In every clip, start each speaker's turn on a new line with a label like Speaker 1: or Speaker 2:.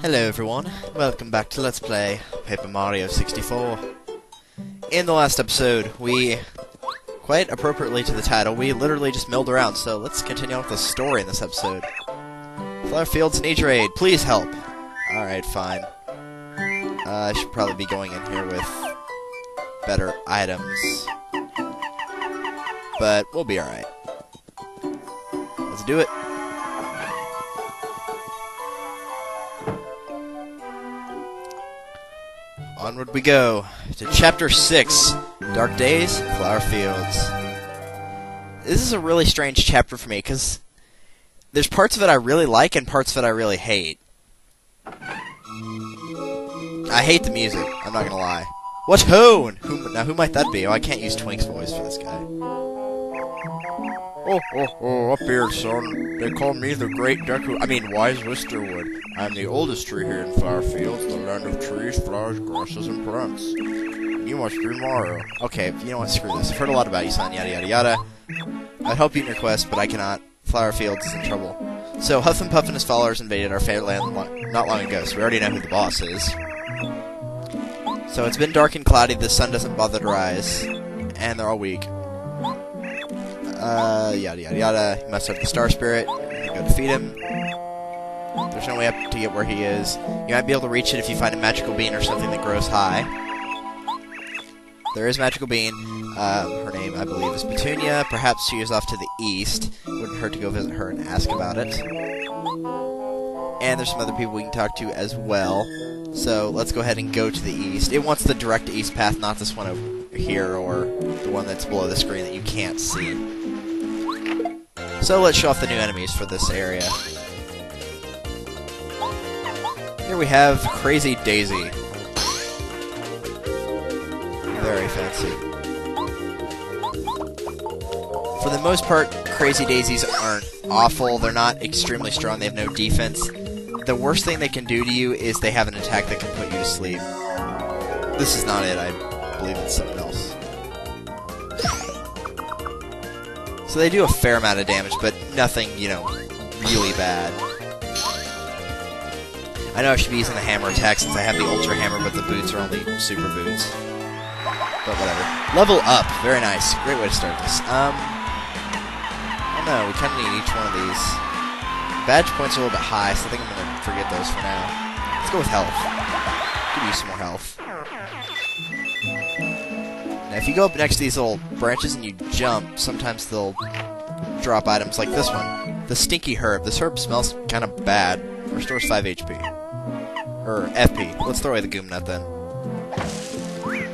Speaker 1: Hello everyone, welcome back to Let's Play Paper Mario 64. In the last episode, we, quite appropriately to the title, we literally just milled around, so let's continue on with the story in this episode. Flower Fields need your aid, please help! Alright, fine. I should probably be going in here with better items. But we'll be alright. Let's do it. Onward we go to Chapter 6, Dark Days, Flower Fields. This is a really strange chapter for me, because there's parts of it I really like and parts of it I really hate. I hate the music, I'm not gonna lie. What ho? Now who might that be? Oh, I can't use Twink's voice for this guy. Oh, up here, son. They call me the Great Wise Wisterwood. I'm the oldest tree here in Flower Fields, the land of trees, flowers, grasses, and plants. You must be Mario. Okay, you know what, screw this. I've heard a lot about you, son, yada yada yada. I'd help you in your quest, but I cannot. Flower Fields is in trouble. So, Huff and Puff and his followers invaded our fair land not long ago, so we already know who the boss is. So, it's been dark and cloudy, the sun doesn't bother to rise, and they're all weak. Yada yada yada. You must have the Star Spirit. You can go defeat him. There's no way up to get where he is. You might be able to reach it if you find a magical bean or something that grows high. There is a magical bean. Her name, I believe, is Petunia. Perhaps she is off to the east. Wouldn't hurt to go visit her and ask about it. And there's some other people we can talk to as well. So let's go ahead and go to the east. It wants the direct east path, not this one over here or the one that's below the screen that you can't see. So let's show off the new enemies for this area. Here we have Crazy Daisy. Very fancy. For the most part, Crazy Daisies aren't awful. They're not extremely strong. They have no defense. The worst thing they can do to you is they have an attack that can put you to sleep. This is not it. I believe it's something else. So they do a fair amount of damage, but nothing, you know, really bad. I know I should be using the hammer attack since I have the Ultra Hammer, but the boots are only super boots. But whatever. Level up. Very nice. Great way to start this. I don't know. We kind of need each one of these. Badge points are a little bit high, so I think I'm going to forget those for now. Let's go with health. Could use some more health. Now, if you go up next to these little branches and you jump, sometimes they'll drop items like this one. The Stinky Herb. This herb smells kind of bad. Restores 5 HP. Or FP. Let's throw away the Goom Nut then.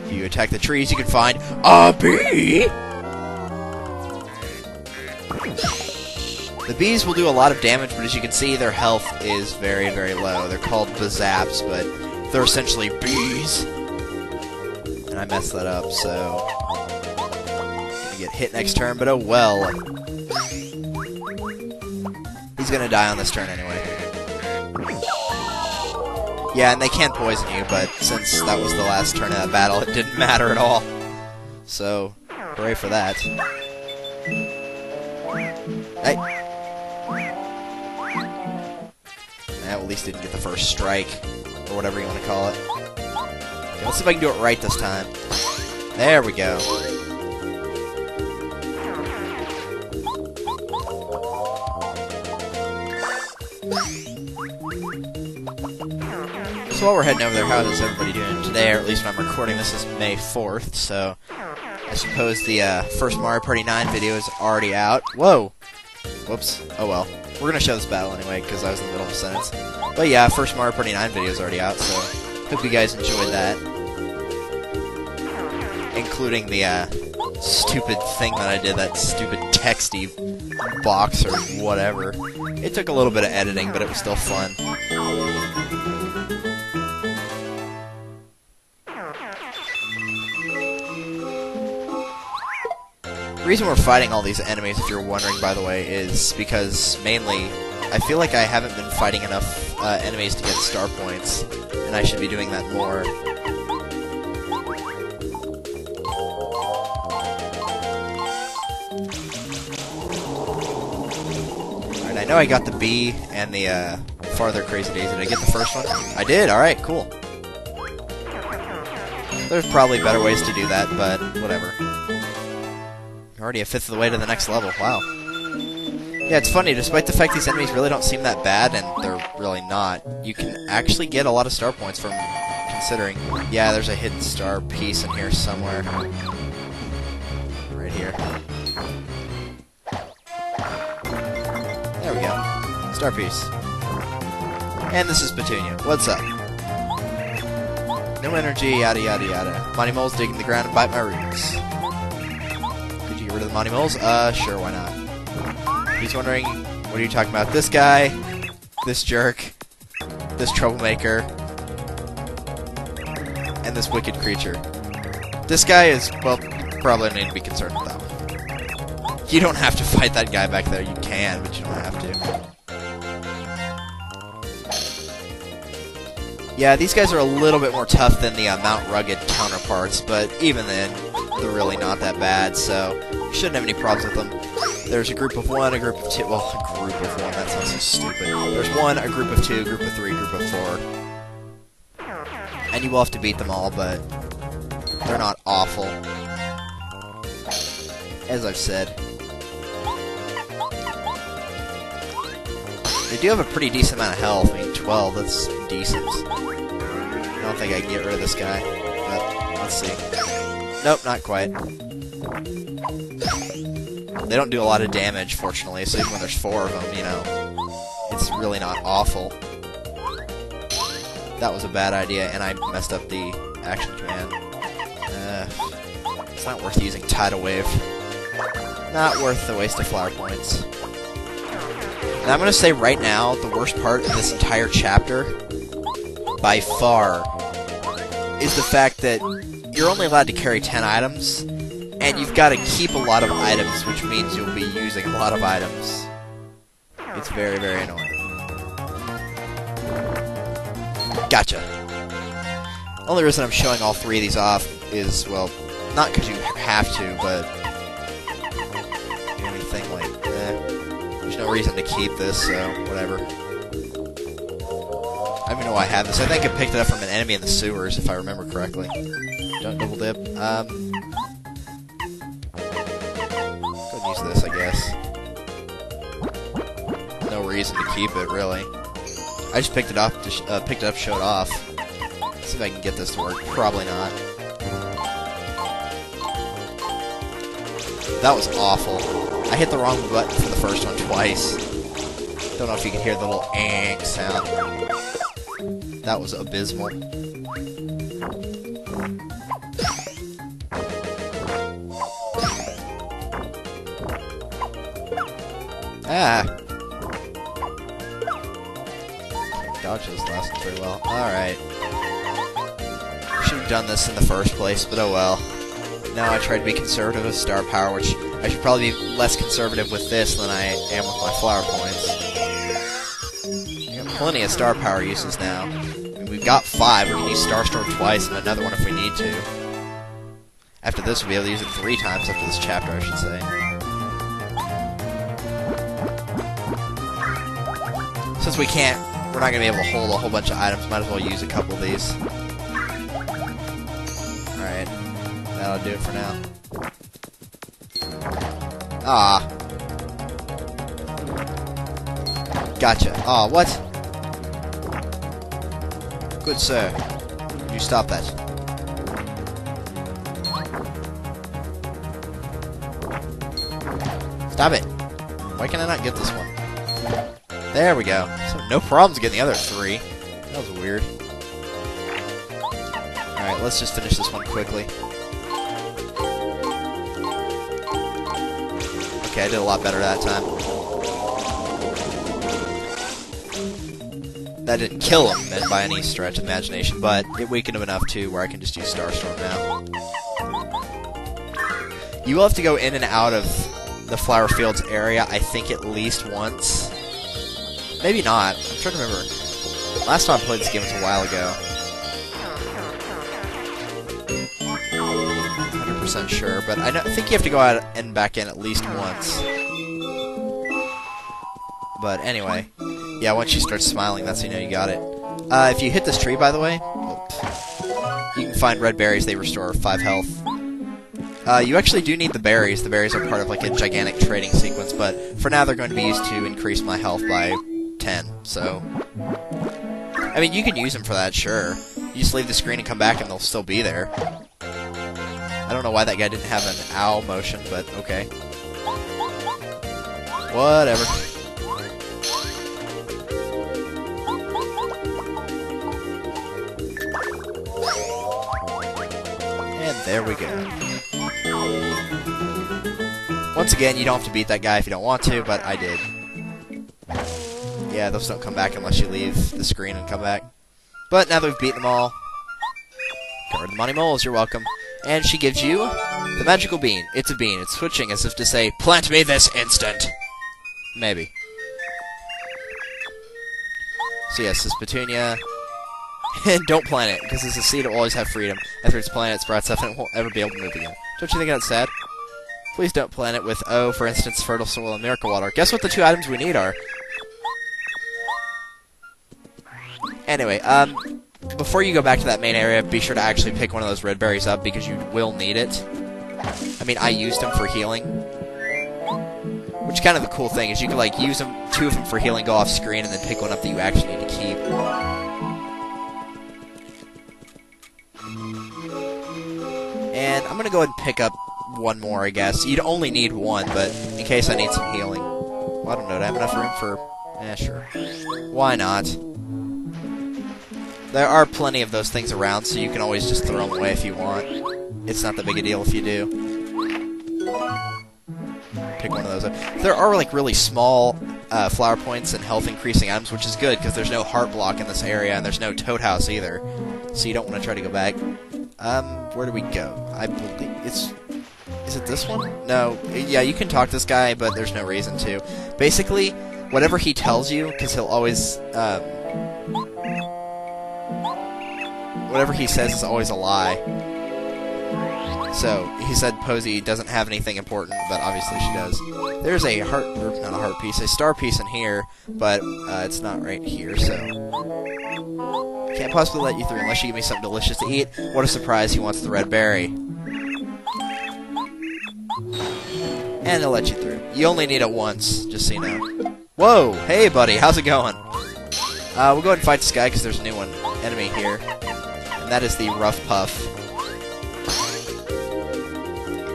Speaker 1: If you attack the trees, you can find a bee! The bees will do a lot of damage, but as you can see, their health is very, very low. They're called Bazaps, but they're essentially bees. And I messed that up, so I get hit next turn, but oh well. He's gonna die on this turn anyway. Yeah, and they can poison you, but since that was the last turn of that battle, it didn't matter at all. So, hooray for that. Hey! Well, at least didn't get the first strike, or whatever you want to call it. Okay, let's see if I can do it right this time. There we go. So while we're heading over there, how is everybody doing today? Or at least when I'm recording this is May 4th, so I suppose the first Mario Party 9 video is already out. Whoa! Whoops. Oh well. We're going to show this battle anyway, because I was in the middle of a sentence. But yeah, first Mario Party 9 video is already out, so hope you guys enjoyed that. Including the stupid thing that I did, that stupid texty box or whatever. It took a little bit of editing, but it was still fun. The reason we're fighting all these enemies, if you're wondering, by the way, is because, mainly, I feel like I haven't been fighting enough enemies to get star points, and I should be doing that more. Alright, I know I got the B and the farther Crazy Daisy. Did I get the first one? I did. All right, cool. There's probably better ways to do that, but whatever. Already a fifth of the way to the next level. Wow. Yeah, it's funny. Despite the fact these enemies really don't seem that bad, and they're really not, you can actually get a lot of star points from considering. Yeah, there's a hidden star piece in here somewhere. Right here. There we go. Star piece. And this is Petunia. What's up? No energy, yada yada yada. Monty moles dig in the ground and bite my roots. Could you get rid of the Monty moles? Sure, why not? He's wondering, what are you talking about? This guy, this jerk, this troublemaker, and this wicked creature. This guy is, well, you probably need to be concerned with that one. You don't have to fight that guy back there. You can, but you don't have to. Yeah, these guys are a little bit more tough than the Mount Rugged counterparts, but even then, they're really not that bad, so you shouldn't have any problems with them. There's a group of one, a group of two, well, a group of one, that sounds so stupid. There's one, a group of two, a group of three, a group of four. And you will have to beat them all, but they're not awful. As I've said. They do have a pretty decent amount of health. I mean, 12, that's decent. I don't think I can get rid of this guy, but let's see. Nope, not quite. They don't do a lot of damage, fortunately, so even when there's 4 of them, you know, it's really not awful. That was a bad idea, and I messed up the action command. It's not worth using Tidal Wave. Not worth the waste of flower points. And I'm going to say right now, the worst part of this entire chapter, by far, is the fact that you're only allowed to carry 10 items, and you've got to keep a lot of items, which means you'll be using a lot of items. It's very, very annoying. Gotcha. Only reason I'm showing all 3 of these off is, well, not because you have to, but anything like, there's no reason to keep this, so whatever. I don't even know why I have this. I think I picked it up from an enemy in the sewers, if I remember correctly. Don't double dip. Go ahead and use this, I guess. No reason to keep it, really. I just picked it up to show it off. Let's see if I can get this to work. Probably not. That was awful. I hit the wrong button for the first one twice. Don't know if you can hear the little "ank" sound. That was abysmal. Ah! Can't dodge those last ones very well. Alright. Should have done this in the first place, but oh well. Now I try to be conservative with star power, which I should probably be less conservative with this than I am with my flower points. I got plenty of star power uses now. I mean, we've got 5. We can use Star Storm twice and another one if we need to. After this, we'll be able to use it 3 times after this chapter, I should say. Since we're not going to be able to hold a whole bunch of items, might as well use a couple of these. Alright. That'll do it for now. Ah. Gotcha. Ah, what? Good sir. Would you stop that? Stop it. Why can I not get this one? There we go. So no problems getting the other 3. That was weird. Alright, let's just finish this one quickly. Okay, I did a lot better that time. That didn't kill him by any stretch of imagination, but it weakened him enough too where I can just use Starstorm now. You will have to go in and out of the Flower Fields area, I think, at least once. Maybe not. I'm trying to remember. Last time I played this game was a while ago. 100% sure, but I think you have to go out and back in at least once.
Speaker 2: But anyway, yeah, once she starts smiling, that's when you know you got it. If you hit this tree, by the way, you can find red berries. They restore 5 health. You actually do need the berries. The berries are part of like a gigantic trading sequence, but for now they're going to be used to increase my health by 10. So, I mean, you can use them for that, sure. You just leave the screen and come back and they'll still be there. I don't know why that guy didn't have an ow motion, but okay. Whatever. And there we go. Once again, you don't have to beat that guy if you don't want to, but I did. Yeah, those don't come back unless you leave the screen and come back. But now that we've beaten them all, guard the Monty Moles, you're welcome. And she gives you the magical bean. It's a bean. It's switching as if to say, plant me this instant. Maybe. So yes, this Petunia. And don't plant it, because as a seed it will always have freedom. After it's planted, it sprouts up and it won't ever be able to move again. Don't you think that's sad? Please don't plant it with, oh, for instance, fertile soil and miracle water. Guess what the 2 items we need are? Anyway, before you go back to that main area, be sure to actually pick one of those red berries up, because you will need it. I mean, I used them for healing. Which is kind of the cool thing, is you can, like, use them, 2 of them for healing, go off screen, and then pick one up that you actually need to keep. And I'm gonna go ahead and pick up one more, I guess. You'd only need one, but in case I need some healing. Well, I don't know, do I have enough room for... Eh, sure. Why not? There are plenty of those things around, so you can always just throw them away if you want. It's not that big a deal if you do. Pick one of those up. There are, like, really small flower points and health increasing items, which is good, because there's no heart block in this area, and there's no toad house either. So you don't want to try to go back. Where do we go? I believe it's... Is it this one? No. Yeah, you can talk to this guy, but there's no reason to. Basically, whatever he tells you, because he'll always, whatever he says is always a lie. So, he said Posey doesn't have anything important, but obviously she does. There's a heart, or not a heart piece, a star piece in here, but it's not right here, so... Can't possibly let you through unless you give me something delicious to eat. What a surprise, he wants the red berry. And he'll let you through. You only need it once, just so you know. Whoa! Hey, buddy, how's it going? We'll go ahead and fight this guy, because there's a new enemy here. And that is the Rough Puff.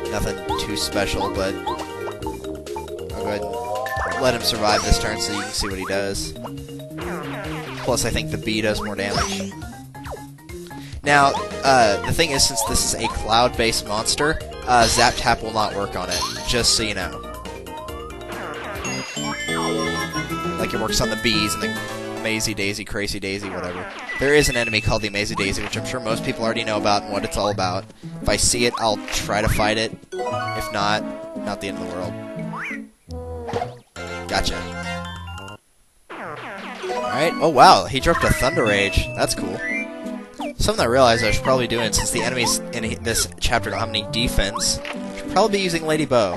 Speaker 2: Nothing too special, but I'll go ahead and let him survive this turn so you can see what he does. Plus, I think the bee does more damage. Now, the thing is, since this is a cloud-based monster, Zap Tap will not work on it, just so you know. Like it works on the bees and the Amazy Dayzee, Crazy Daisy, whatever. There is an enemy called the Amazy Dayzee, which I'm sure most people already know about and what it's all about. If I see it, I'll try to fight it. If not the end of the world. Gotcha. Alright, oh wow, he dropped a Thunder Rage. That's cool. Something I realized I should probably do, since the enemies in this chapter don't have any defense, I should probably be using Lady Bow.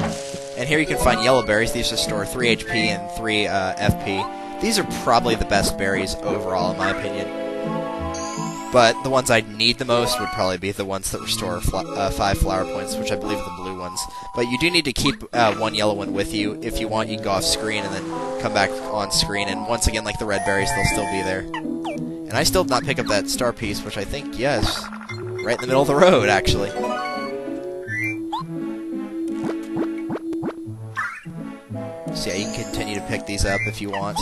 Speaker 2: And here you can find yellow berries. These restore 3 HP and 3 FP. These are probably the best berries overall, in my opinion. But the ones I'd need the most would probably be the ones that restore 5 flower points, which I believe are the blue ones. But you do need to keep one yellow one with you. If you want, you can go off screen and then come back on screen. And once again, like the red berries, they'll still be there. And I still did not pick up that star piece, which I think, yeah, is right in the middle of the road, actually. So yeah, you can continue to pick these up if you want.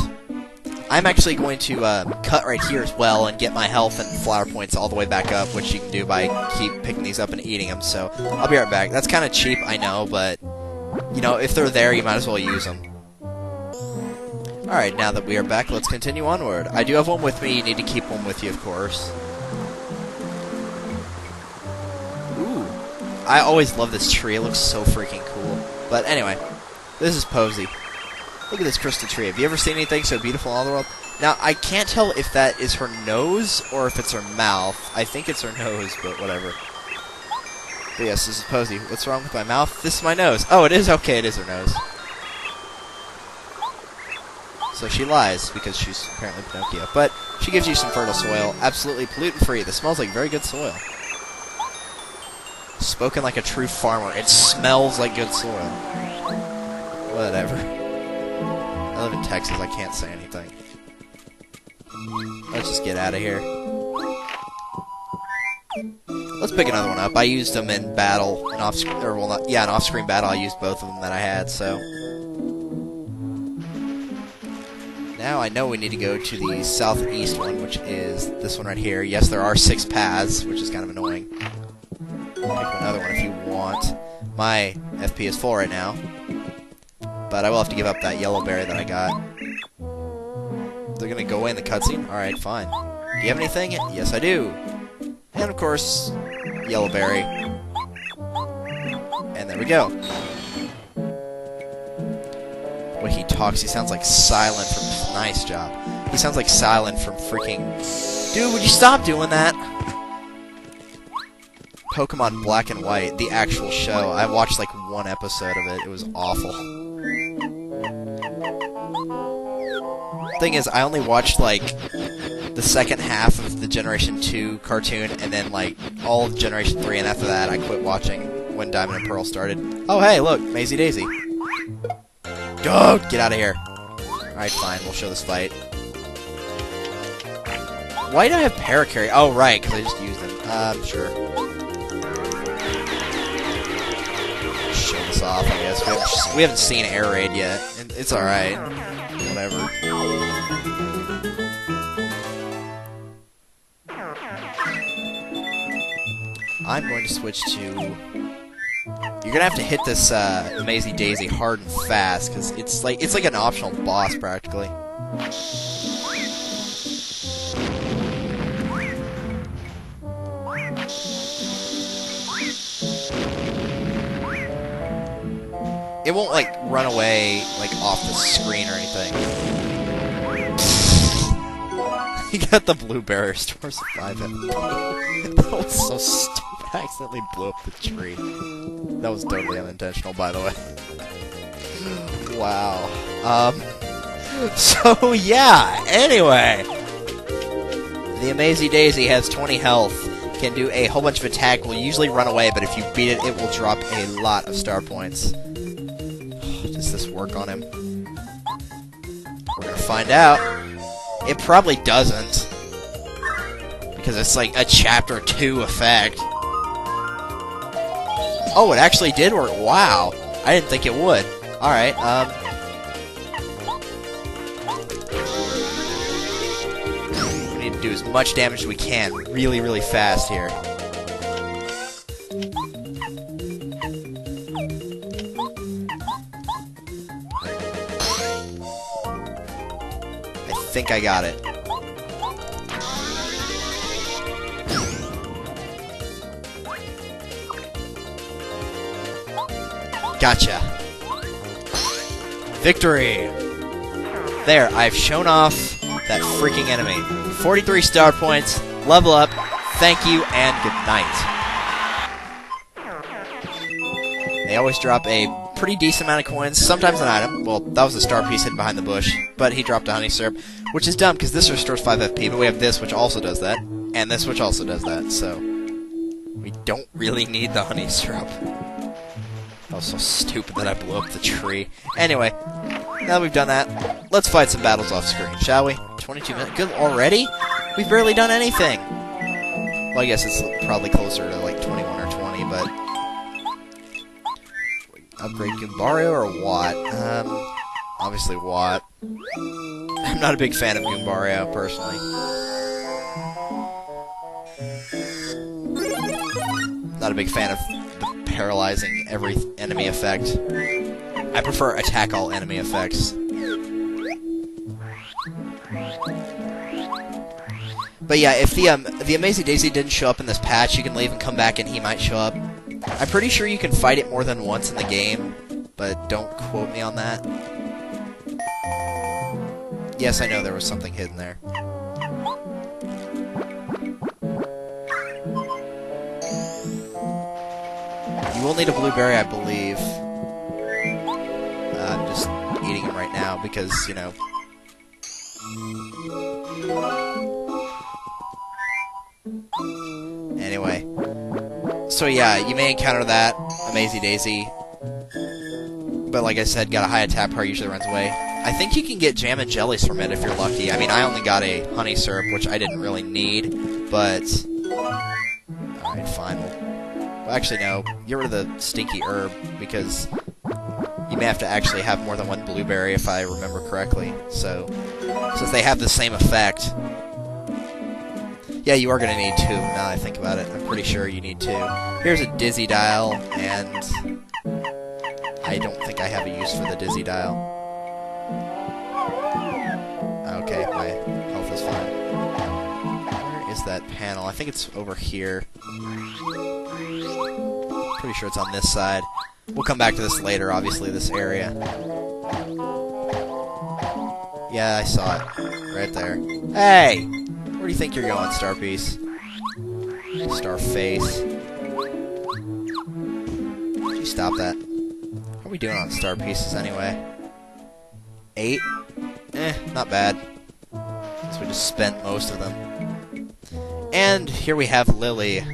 Speaker 2: I'm actually going to cut right here as well and get my health and flower points all the way back up, which you can do by keep picking these up and eating them. So I'll be right back. That's kind of cheap, I know, but, you know, if they're there, you might as well use them. Alright, now that we are back, let's continue onward. I do have one with me. You need to keep one with you, of course. Ooh. I always love this tree. It looks so freaking cool. But anyway, this is Posey. Look at this crystal tree. Have you ever seen anything so beautiful in all the world? Now, I can't tell if that is her nose or if it's her mouth. I think it's her nose, but whatever. But yes, this is Posey. What's wrong with my mouth? This is my nose. Oh, it is? Okay, it is her nose. So she lies, because she's apparently Pinocchio. But she gives you some fertile soil, absolutely pollutant-free. This smells like very good soil. Spoken like a true farmer. It smells like good soil. Whatever. I live in Texas, I can't say anything. Let's just get out of here. Let's pick another one up. I used them in battle, an off-screen battle. I used both of them that I had, so... Now I know we need to go to the southeast one, which is this one right here. Yes, there are 6 paths, which is kind of annoying. Pick another one if you want. My FP is full right now. But I will have to give up that yellow berry that I got. They're gonna go away in the cutscene? Alright, fine. Do you have anything? Yes, I do. And of course, yellow berry. And there we go. The way he talks, he sounds like Silent from... Nice job. He sounds like Silent from freaking... Dude, would you stop doing that? Pokemon Black and White, the actual show. I watched like 1 episode of it. It was awful. Thing is, I only watched like the second half of the Generation 2 cartoon, and then like all of Generation 3, and after that I quit watching when Diamond and Pearl started. Oh hey, look, Amazy Dayzee. Go! Get out of here. Alright, fine, we'll show this fight. Why do I have Paracarry? Oh, right, because I just used them. Sure. Show this off, I guess. We haven't seen Air Raid yet. It's alright. Whatever. I'm going to switch to... You're gonna have to hit this Amazy Dayzee hard and fast, because it's like an optional boss practically. It won't like run away like off the screen or anything. You got the blue barrier, stores 5 MP. That was so stupid. I accidentally blew up the tree. That was totally unintentional, by the way. Wow. So, yeah, anyway. The Amazy Dayzee has 20 health, can do a whole bunch of attack, will usually run away, but if you beat it, it will drop a lot of star points. Does this work on him? We're gonna find out. It probably doesn't. Because it's like a Chapter 2 effect. Oh, it actually did work. Wow. I didn't think it would. Alright, we need to do as much damage as we can really, really fast here. I think I got it. Gotcha. Victory! There, I've shown off that freaking enemy. 43 star points, level up, thank you, and good night. They always drop a pretty decent amount of coins, sometimes an item. Well, that was a star piece hidden behind the bush, but he dropped a honey syrup, which is dumb, because this restores 5 FP, but we have this, which also does that, and this, which also does that, so... We don't really need the honey syrup. That was so stupid that I blew up the tree. Anyway, now that we've done that, let's fight some battles off screen, shall we? 22 minutes. Good, already? We've barely done anything. Well, I guess it's probably closer to like 21 or 20, but... Upgrade Goombario or Watt? Obviously Watt. I'm not a big fan of Goombario, personally. Not a big fan of the paralyzing every enemy effect. I prefer attack all enemy effects. But yeah, if the Amazy Dayzee didn't show up in this patch, you can leave and come back and he might show up. I'm pretty sure you can fight it more than once in the game, but don't quote me on that. Yes, I know there was something hidden there. You will need a blueberry, I believe. I'm just eating them right now because, you know, Anyway. So yeah, you may encounter that, Amazy Dayzee. But like I said, got a high attack power, usually runs away. I think you can get jam and jellies from it if you're lucky. I mean, I only got a honey syrup, which I didn't really need, but... Alright, fine. Well, actually, no. Get rid of the stinky herb, because you may have to actually have more than one blueberry, if I remember correctly. So, since they have the same effect... Yeah, you are going to need two, now that I think about it. I'm pretty sure you need two. Here's a dizzy dial, and... I don't think I have a use for the dizzy dial. Okay, my health is fine. Where is that panel? I think it's over here. Pretty sure it's on this side. We'll come back to this later, obviously, this area. Yeah, I saw it. Right there. Hey! Where do you think you're going, Starpiece? Starface. Did you stop that? How are we doing on star pieces anyway? 8? Not bad. So we just spent most of them. And here we have Lily. I'm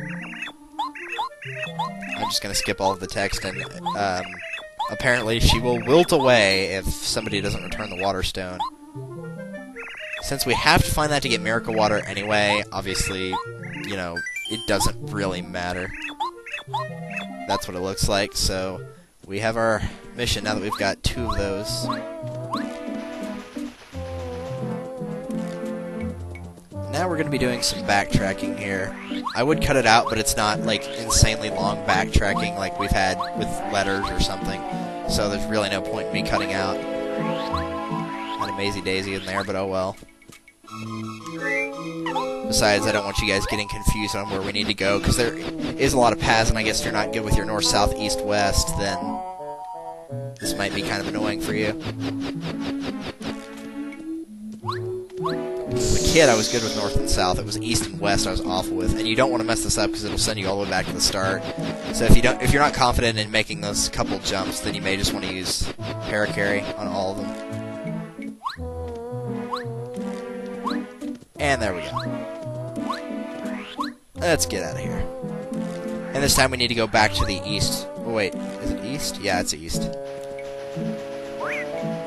Speaker 2: just gonna skip all of the text, and apparently she will wilt away if somebody doesn't return the water stone. Since we have to find that to get miracle water anyway, obviously, you know, it doesn't really matter. That's what it looks like, so we have our mission now that we've got 2 of those. Now we're going to be doing some backtracking here. I would cut it out, but it's not, like, insanely long backtracking like we've had with letters or something. So there's really no point in me cutting out an Amazy Dayzee in there, but oh well. Besides, I don't want you guys getting confused on where we need to go, because there is a lot of paths, and I guess if you're not good with your north, south, east, west, then this might be kind of annoying for you. As a kid, I was good with north and south. It was east and west I was awful with, and you don't want to mess this up because it'll send you all the way back to the start. So if you're not confident in making those couple jumps, then you may just want to use Paracarry on all of them. And there we go. Let's get out of here. And this time we need to go back to the east. Oh, wait, is it east? Yeah, it's east.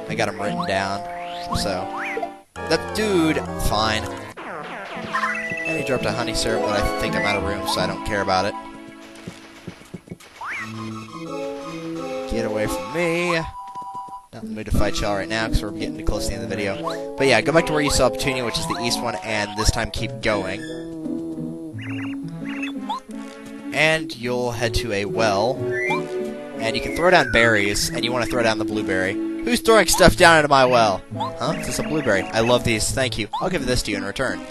Speaker 2: I got them written down, so... That dude, fine. And he dropped a honey syrup, but I think I'm out of room, so I don't care about it. Get away from me. Not in the mood to fight y'all right now, because we're getting close to the end of the video. But yeah, go back to where you saw Petunia, which is the east one, and this time keep going. And you'll head to a well. And you can throw down berries, and you want to throw down the blueberry. Who's throwing stuff down into my well? Huh? Is this a blueberry? I love these. Thank you. I'll give this to you in return.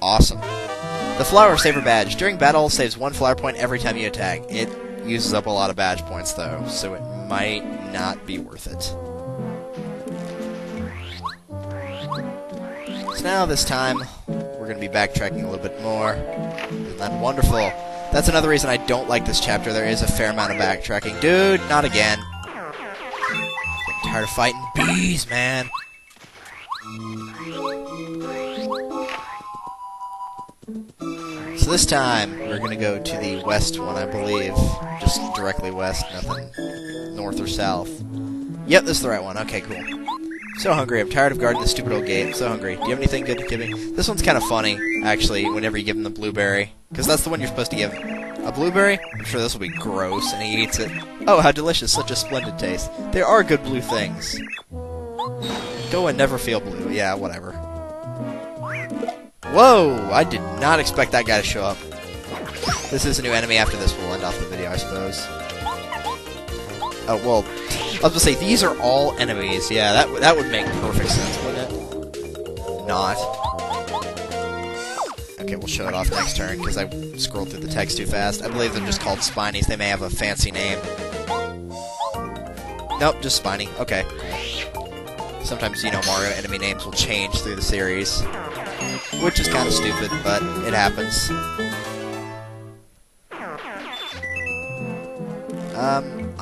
Speaker 2: Awesome. The Flower Saver Badge. During battle, saves 1 flower point every time you attack. It uses up a lot of badge points, though, so it might not be worth it. So now, this time, we're going to be backtracking a little bit more. Isn't that wonderful? That's another reason I don't like this chapter. There is a fair amount of backtracking. Dude, not again. Getting tired of fighting bees, man. So this time, we're going to go to the west one, I believe. Just directly west, nothing north or south. Yep, this is the right one. Okay, cool. So hungry. I'm tired of guarding this stupid old gate. I'm so hungry. Do you have anything good to give me? This one's kind of funny, actually, whenever you give him the blueberry. Because that's the one you're supposed to give. A blueberry? I'm sure this will be gross, and he eats it. Oh, how delicious. Such a splendid taste. There are good blue things. Go and never feel blue. Yeah, whatever. Whoa! I did not expect that guy to show up. This is a new enemy. After this, we'll end off the video, I suppose. Oh, well, I was going to say, these are all enemies. Yeah, that would make perfect sense, wouldn't it? Not. Okay, we'll show it off next turn, because I scrolled through the text too fast. I believe they're just called Spinies. They may have a fancy name. Nope, just Spiny. Okay. Sometimes, you know, Mario enemy names will change through the series. Which is kind of stupid, but it happens.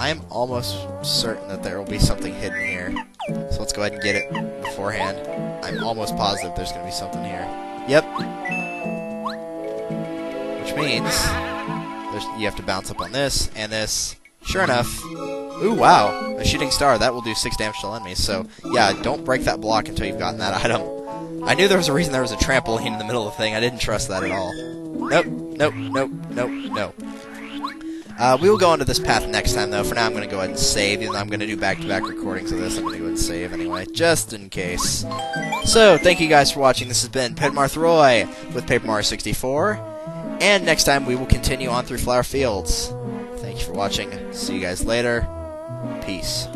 Speaker 2: I'm almost certain that there will be something hidden here. So let's go ahead and get it beforehand. I'm almost positive there's going to be something here. Yep. Which means you have to bounce up on this and this. Sure enough. Ooh, wow. A shooting star. That will do 6 damage to enemies. So, yeah, don't break that block until you've gotten that item. I knew there was a reason there was a trampoline in the middle of the thing. I didn't trust that at all. Nope, nope, nope, nope, nope. We will go into this path next time, though. For now, I'm going to go ahead and save. Even though I'm going to do back-to-back recordings of this, I'm going to go ahead and save anyway, just in case. So, thank you guys for watching. This has been Pedmarthroy with Paper Mario 64. And next time, we will continue on through Flower Fields. Thank you for watching. See you guys later. Peace.